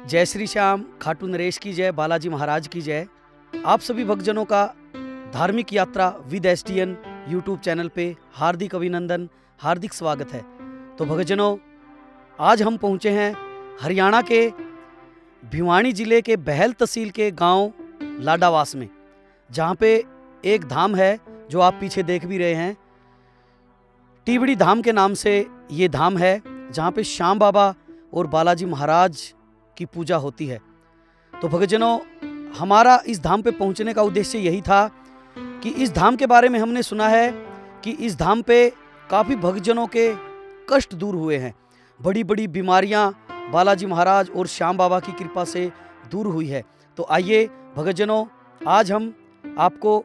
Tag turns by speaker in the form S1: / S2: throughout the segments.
S1: जय श्री श्याम, खाटू नरेश की जय, बालाजी महाराज की जय। आप सभी भक्तजनों का धार्मिक यात्रा विद एसटीएन यूट्यूब चैनल पे हार्दिक अभिनंदन, हार्दिक स्वागत है। तो भक्तजनों, आज हम पहुंचे हैं हरियाणा के भिवानी जिले के बहल तहसील के गांव लाडावास में, जहां पे एक धाम है जो आप पीछे देख भी रहे हैं। टिबड़ी धाम के नाम से ये धाम है, जहां पे श्याम बाबा और बालाजी महाराज की पूजा होती है। तो भक्तजनों, हमारा इस धाम पे पहुंचने का उद्देश्य यही था कि इस धाम के बारे में हमने सुना है कि इस धाम पे काफ़ी भक्तजनों के कष्ट दूर हुए हैं। बड़ी बड़ी बीमारियां बालाजी महाराज और श्याम बाबा की कृपा से दूर हुई है। तो आइए भक्तजनों, आज हम आपको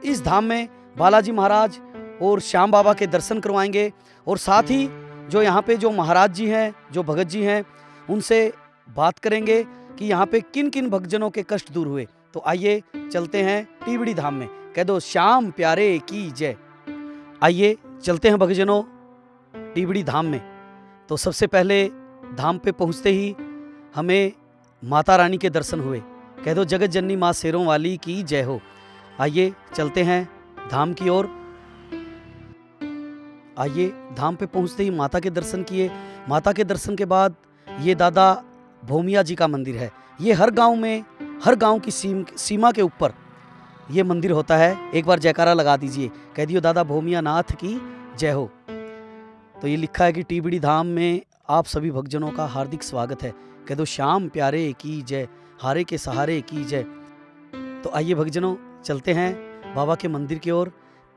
S1: इस धाम में बालाजी महाराज और श्याम बाबा के दर्शन करवाएंगे, और साथ ही जो यहाँ पे जो महाराज जी हैं, जो भगत जी हैं, उनसे बात करेंगे कि यहाँ पे किन किन भक्तजनों के कष्ट दूर हुए। तो आइए चलते हैं टिबड़ी धाम में। कह दो श्याम प्यारे की जय। आइए चलते हैं भक्तजनों टिबड़ी धाम में। तो सबसे पहले धाम पे पहुँचते ही हमें माता रानी के दर्शन हुए। कह दो जगत जननी माँ शेरों वाली की जय हो। आइए चलते हैं धाम की ओर। आइए धाम पे पहुँचते ही माता के दर्शन किए। माता के दर्शन के बाद ये दादा भोमिया जी का मंदिर है। ये हर गांव में, हर गांव की सीमा के ऊपर ये मंदिर होता है। एक बार जयकारा लगा दीजिए, कह दियो दादा भोमिया नाथ की जय हो। तो ये लिखा है कि टिबड़ी धाम में आप सभी भक्तजनों का हार्दिक स्वागत है। कह दो श्याम प्यारे की जय, हारे के सहारे की जय। तो आइए भक्तजनों चलते हैं बाबा के मंदिर की ओर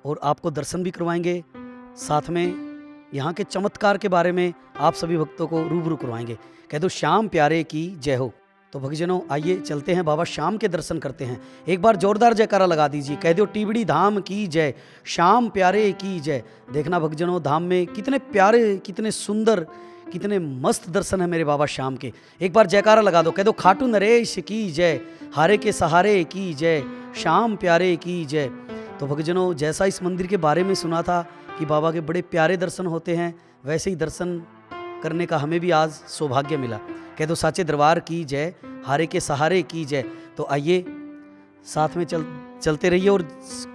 S1: और आपको दर्शन भी करवाएंगे, साथ में यहाँ के चमत्कार के बारे में आप सभी भक्तों को रूबरू करवाएंगे। कह दो श्याम प्यारे की जय हो। तो भक्तजनों आइए चलते हैं बाबा श्याम के दर्शन करते हैं। एक बार जोरदार जयकारा लगा दीजिए, कह दो टिबड़ी धाम की जय, श्याम प्यारे की जय। देखना भक्तजनों, धाम में कितने प्यारे, कितने सुंदर, कितने मस्त दर्शन है मेरे बाबा श्याम के। एक बार जयकारा लगा दो, कह दो खाटू नरेश की जय, हारे के सहारे की जय, श्याम प्यारे की जय। तो भक्तजनों, जैसा इस मंदिर के बारे में सुना था कि बाबा के बड़े प्यारे दर्शन होते हैं, वैसे ही दर्शन करने का हमें भी आज सौभाग्य मिला। कह दो साचे दरबार की जय, हारे के सहारे की जय। तो आइए साथ में चलते रहिए और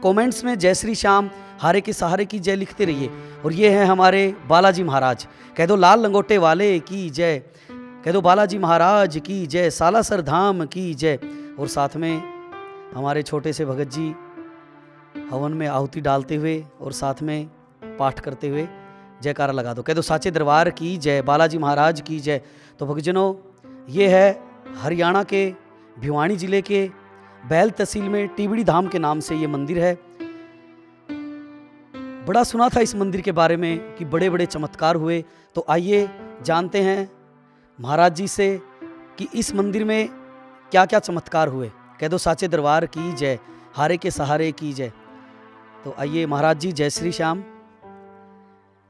S1: कमेंट्स में जय श्री श्याम, हारे के सहारे की जय लिखते रहिए। और ये हैं हमारे बालाजी महाराज। कह दो लाल लंगोटे वाले की जय, कह दो बालाजी महाराज की जय, सालासर धाम की जय। और साथ में हमारे छोटे से भगत जी हवन में आहुति डालते हुए और साथ में पाठ करते हुए जयकारा लगा दो, कह दो साचे दरबार की जय, बालाजी महाराज की जय। तो भक्तजनों, ये है हरियाणा के भिवानी जिले के बैल तहसील में टिबड़ी धाम के नाम से ये मंदिर है। बड़ा सुना था इस मंदिर के बारे में कि बड़े बड़े चमत्कार हुए। तो आइए जानते हैं महाराज जी से कि इस मंदिर में क्या क्या चमत्कार हुए। कह दो साचे दरबार की जय, हारे के सहारे की जय। तो आइए महाराज जी, जय श्री श्याम।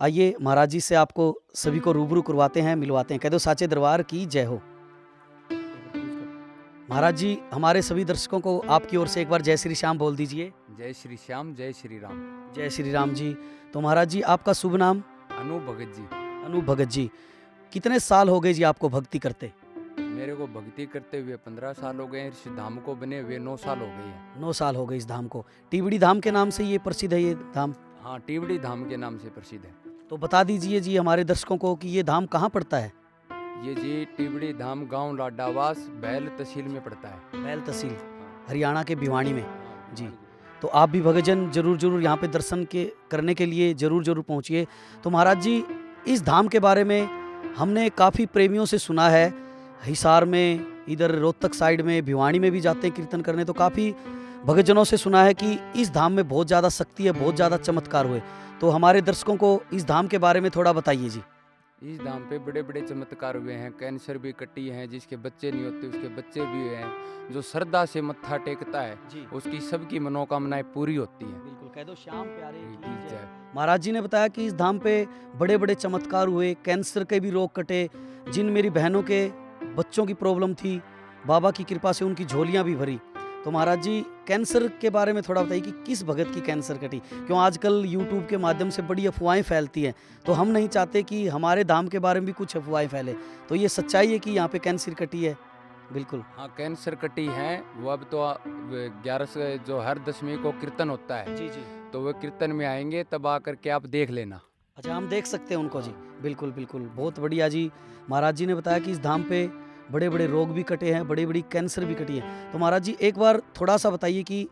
S1: आइए महाराज जी से आपको सभी को रूबरू करवाते हैं, मिलवाते हैं। कह दो साचे दरबार की जय हो। महाराज जी, हमारे सभी दर्शकों को आपकी ओर से एक बार जय श्री श्याम बोल दीजिए।
S2: जय श्री श्याम, जय श्री राम।
S1: जय श्री राम जी। तो महाराज जी, आपका शुभ नाम?
S2: अनु भगत जी।
S1: अनु भगत जी, कितने साल हो गए जी आपको भक्ति करते?
S2: मेरे को भक्ति करते हुए 15 साल हो गए हैं। इस धाम को बने हुए 9 साल हो गए हैं।
S1: 9 साल हो गए इस धाम को। टिबड़ी धाम के नाम से ये प्रसिद्ध है ये धाम?
S2: हाँ, टिबड़ी धाम के नाम से प्रसिद्ध है।
S1: तो बता दीजिए जी हमारे दर्शकों को कि ये धाम कहाँ पड़ता है?
S2: ये जी टिबड़ी धाम गांव लाडावास बैल तहसील में पड़ता है।
S1: बैल तहसील हरियाणा के भिवानी में जी। तो आप भी भक्तजन जरूर यहाँ पे दर्शन करने के लिए जरूर पहुँचिए। तो महाराज जी, इस धाम के बारे में हमने काफ़ी प्रेमियों से सुना है। हिसार में, इधर रोहतक साइड में, भिवानी में भी जाते हैं कीर्तन करने। तो काफ़ी भक्तजनों से सुना है कि इस धाम में बहुत ज़्यादा शक्ति है, बहुत ज़्यादा चमत्कार हुए। तो हमारे दर्शकों को इस धाम के बारे में थोड़ा बताइए जी।
S2: इस धाम पे बड़े बड़े चमत्कार हुए हैं। कैंसर भी कटी है, जिसके बच्चे नहीं होते उसके बच्चे भी हुए हैं। जो श्रद्धा से मत्था टेकता है
S1: जी,
S2: उसकी सबकी मनोकामनाएं पूरी होती है।
S1: बिल्कुल, कह दो श्याम प्यारे की जय।
S2: जय।
S1: महाराज जी ने बताया कि इस धाम पे बड़े बड़े चमत्कार हुए, कैंसर के भी रोग कटे। जिन मेरी बहनों के बच्चों की प्रॉब्लम थी, बाबा की कृपा से उनकी झोलियाँ भी भरी। तो महाराज जी, कैंसर के बारे में थोड़ा बताइए कि किस भगत की कैंसर कटी? क्यों आजकल यूट्यूब के माध्यम से बड़ी अफवाहें फैलती हैं, तो हम नहीं चाहते कि हमारे धाम के बारे में भी कुछ अफवाहें फैले। तो ये सच्चाई है कि यहाँ पे कैंसर कटी है? बिल्कुल।
S2: हाँ, कैंसर कटी हैं वो अब तो 11 से जो हर दशमी को कीर्तन होता है,
S1: जी, जी।
S2: तो वो कीर्तन में आएंगे, तब आकर के आप देख लेना।
S1: अच्छा, हम देख सकते हैं उनको जी।
S2: हाँ।
S1: बिल्कुल, बिल्कुल। बहुत बढ़िया जी। महाराज जी ने बताया कि इस धाम पे बड़े-बड़े रोग भी कटे हैं, बड़ी-बड़ी कैंसर भी कटी है। तो महाराज जी एक बार थोड़ा-सा बताइए कि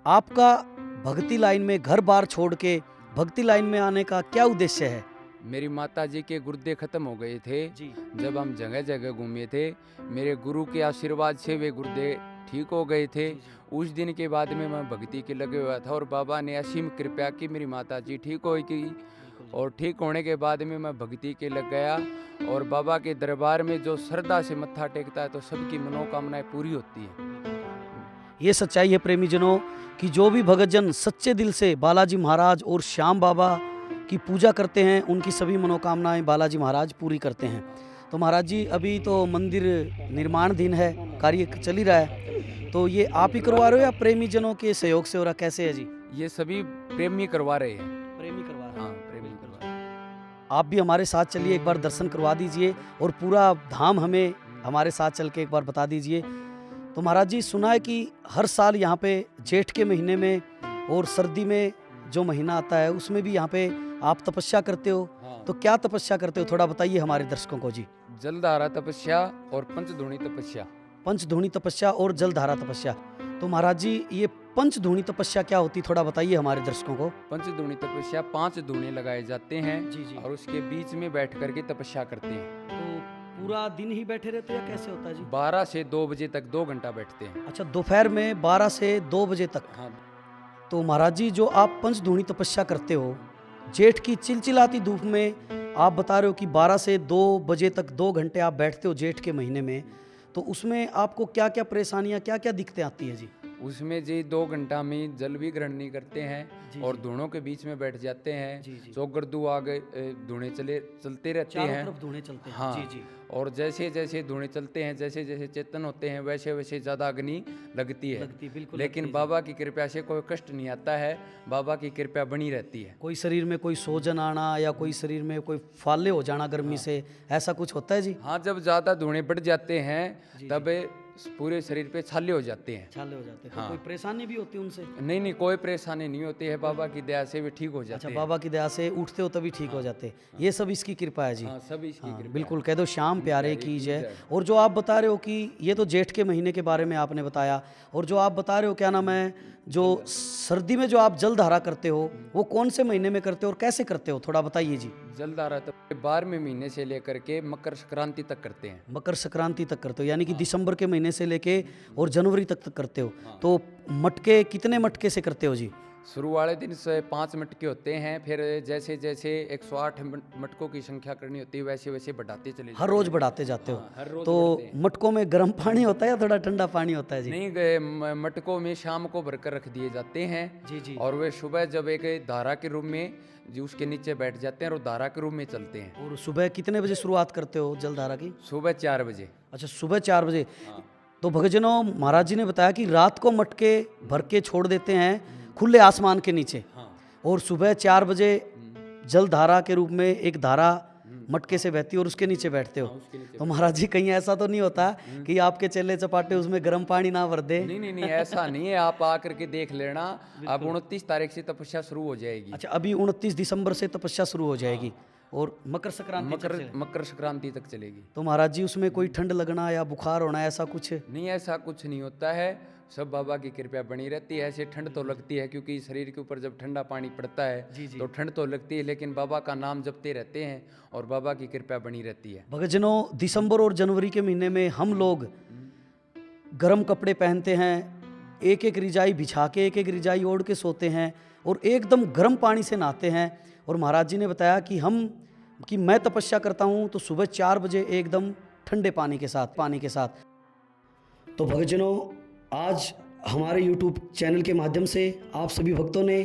S1: आपका भक्ति लाइन में घर-बार छोड़ के भक्ति लाइन में आने का क्या उद्देश्य है?
S2: मेरी माता जी के गुर्दे खत्म हो गए थे,
S1: जी।
S2: जब हम जगह-जगह घूमे थे। मेरे गुरु के आशीर्वाद से वे गुर्दे ठीक हो गए थे।
S1: जी, जी।
S2: उस दिन के बाद में मैं भक्ति के लगे हुआ था और बाबा ने असीम कृपा की, मेरी माता जी ठीक हो गई।
S1: बिल्कुल जी।
S2: और ठीक होने के बाद में मैं भक्ति के लग गया, और बाबा के दरबार में जो श्रद्धा से मत्था टेकता है तो सबकी मनोकामनाएं पूरी होती हैं।
S1: ये सच्चाई है प्रेमीजनों कि जो भी भक्तजन सच्चे दिल से बालाजी महाराज और श्याम बाबा की पूजा करते हैं, उनकी सभी मनोकामनाएं बालाजी महाराज पूरी करते हैं। तो महाराज जी अभी तो मंदिर निर्माणाधीन है, कार्य चल ही रहा है, तो ये आप ही करवा रहे हो या प्रेमीजनों के सहयोग से हो रहा, कैसे है जी?
S2: ये सभी प्रेमी करवा रहे हैं।
S1: प्रेमी करवा रहे हैं।
S2: हाँ, प्रेमी करवा रहे हैं।
S1: आप भी हमारे साथ चलिए, एक बार दर्शन करवा दीजिए और पूरा धाम हमें हमारे साथ चल के एक बार बता दीजिए। तो महाराज जी सुना है कि हर साल यहाँ पे जेठ के महीने में और सर्दी में जो महीना आता है उसमें भी यहाँ पे आप तपस्या करते हो,
S2: हाँ।
S1: तो क्या तपस्या करते हो थोड़ा बताइए हमारे दर्शकों को जी।
S2: जलधारा तपस्या और पंचधूनी तपस्या।
S1: पंचधूनी तपस्या और जलधारा तपस्या। तो महाराज जी ये पंचधूनी तपस्या क्या होती थोड़ा बताइए हमारे दर्शकों को।
S2: पंचधूनी तपस्या 5 धूने लगाए जाते हैं
S1: जी जी।
S2: और उसके बीच में बैठ करके तपस्या करते हैं।
S1: तो पूरा दिन ही बैठे रहते हैं या कैसे होता है जी?
S2: 12 से 2 बजे तक 2 घंटा बैठते हैं।
S1: अच्छा, दोपहर में 12 से 2 बजे तक।
S2: हाँ।
S1: तो महाराज जी जो आप पंचधूनी तपस्या करते हो, जेठ की चिलचिलाती धूप में आप बता रहे हो कि 12 से 2 बजे तक 2 घंटे आप बैठते हो जेठ के महीने में, तो उसमें आपको क्या क्या परेशानियां, क्या क्या दिक्कतें आती है जी?
S2: उसमें जी 2 घंटा में जल भी ग्रहण नहीं करते हैं
S1: जी,
S2: और
S1: जी।
S2: धूनों के बीच में बैठ जाते हैं।
S1: जी, जी।
S2: चौगर्दू आगे धूने चलते रहते
S1: चारों
S2: हैं।
S1: तरफ धुएं चलते हैं।
S2: हाँ।
S1: जी जी।
S2: और जैसे जैसे धूने चलते हैं, जैसे जैसे चेतन होते हैं, वैसे वैसे ज़्यादा अग्नि लगती है।
S1: लगती, बिल्कुल
S2: लेकिन
S1: लगती है जी।
S2: बाबा की कृपा से कोई कष्ट नहीं आता है, बाबा की कृपा बनी रहती है।
S1: कोई शरीर में कोई सोजन आना या कोई शरीर में कोई फाले हो जाना गर्मी से, ऐसा कुछ होता है जी?
S2: हाँ, जब ज़्यादा धुएं बढ़ जाते हैं
S1: जी,
S2: तब पूरे शरीर पे छाले हो जाते हैं।
S1: छाले हो जाते हैं। तो
S2: हाँ।
S1: कोई परेशानी भी होती है उनसे?
S2: नहीं, कोई परेशानी नहीं होती है, बाबा की दया से वे ठीक हो जाते
S1: अच्छा,
S2: हैं।
S1: बाबा की दया से उठते हो तभी ठीक हो जाते हैं। ये सब इसकी कृपा है जी।
S2: हाँ, सब इसकी
S1: हाँ,
S2: कृपा
S1: बिल्कुल
S2: है।
S1: कह दो श्याम प्यारे
S2: प्यारे
S1: की
S2: की
S1: जय।
S2: जय।
S1: और जो आप बता रहे हो कि ये तो जेठ के महीने के बारे में आपने बताया, और जो आप बता रहे हो क्या नाम है, जो सर्दी में जो आप जलधारा करते हो वो कौन से महीने में करते हो और कैसे करते हो थोड़ा बताइए जी।
S2: जलधारा तब 12वें महीने से लेकर के मकर संक्रांति तक करते हैं।
S1: मकर संक्रांति तक करते हो, यानी कि दिसंबर के महीने से लेके और जनवरी तक करते हो। तो मटके कितने मटके से करते हो जी?
S2: शुरू वाले दिन से 5 मटके होते हैं, फिर जैसे जैसे 108 मटकों की संख्या करनी होती है वैसे वैसे बढ़ाते चले
S1: हर रोज बढ़ाते जाते हो?
S2: हाँ, हर रोज
S1: तो
S2: बढ़ते हैं।
S1: मटकों में गर्म पानी होता है या थोड़ा ठंडा पानी होता है जी?
S2: नहीं गए, मटकों में शाम को भरकर रख दिए जाते हैं।
S1: जी जी।
S2: और वे सुबह जब एक धारा के रूप में जी उसके नीचे बैठ जाते हैं और धारा के रूप में चलते हैं।
S1: और सुबह कितने बजे शुरुआत करते हो जलधारा की?
S2: सुबह 4 बजे।
S1: अच्छा, सुबह 4 बजे।
S2: हाँ।
S1: तो भक्तजनों महाराज जी ने बताया कि रात को मटके भर के छोड़ देते हैं खुले आसमान के नीचे,
S2: हाँ।
S1: और सुबह 4 बजे जलधारा के रूप में एक धारा मटके से बहती है और उसके नीचे बैठते हो।
S2: उसके नीचे
S1: तो महाराज जी कहीं ऐसा तो नहीं होता कि आपके चेले चपाटे उसमें गर्म पानी ना भर दे?
S2: नहीं, ऐसा नहीं है, आप आकर के देख लेना। अब 29 तारीख से तपस्या शुरू हो जाएगी।
S1: अच्छा, अभी 29 दिसंबर से तपस्या शुरू हो जाएगी और मकर संक्रांति तक चलेगी।
S2: मकर संक्रांति तक चलेगी।
S1: तो महाराज जी उसमें कोई ठंड लगना या बुखार होना ऐसा कुछ?
S2: नहीं, ऐसा कुछ नहीं होता है, सब बाबा की कृपा बनी रहती है। ऐसे ठंड तो लगती है क्योंकि शरीर के ऊपर जब ठंडा पानी पड़ता है
S1: जी, जी।
S2: तो ठंड तो लगती है, लेकिन बाबा का नाम जपते रहते हैं और बाबा की कृपा बनी रहती है।
S1: भक्तजनों दिसंबर और जनवरी के महीने में हम लोग गर्म कपड़े पहनते हैं, एक एक रिजाई बिछा के एक एक रिजाई ओढ़ के सोते हैं और एकदम गर्म पानी से नहाते हैं। और महाराज जी ने बताया कि मैं तपस्या करता हूँ तो सुबह 4 बजे एकदम ठंडे पानी के साथ। तो भक्तजनों आज हमारे YouTube चैनल के माध्यम से आप सभी भक्तों ने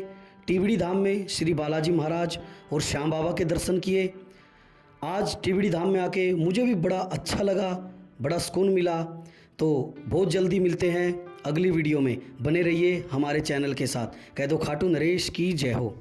S1: टिवड़ी धाम में श्री बालाजी महाराज और श्याम बाबा के दर्शन किए। आज टिवड़ी धाम में आके मुझे भी बड़ा अच्छा लगा, बड़ा सुकून मिला। तो बहुत जल्दी मिलते हैं अगली वीडियो में, बने रहिए हमारे चैनल के साथ। कह दो खाटू नरेश की जय हो।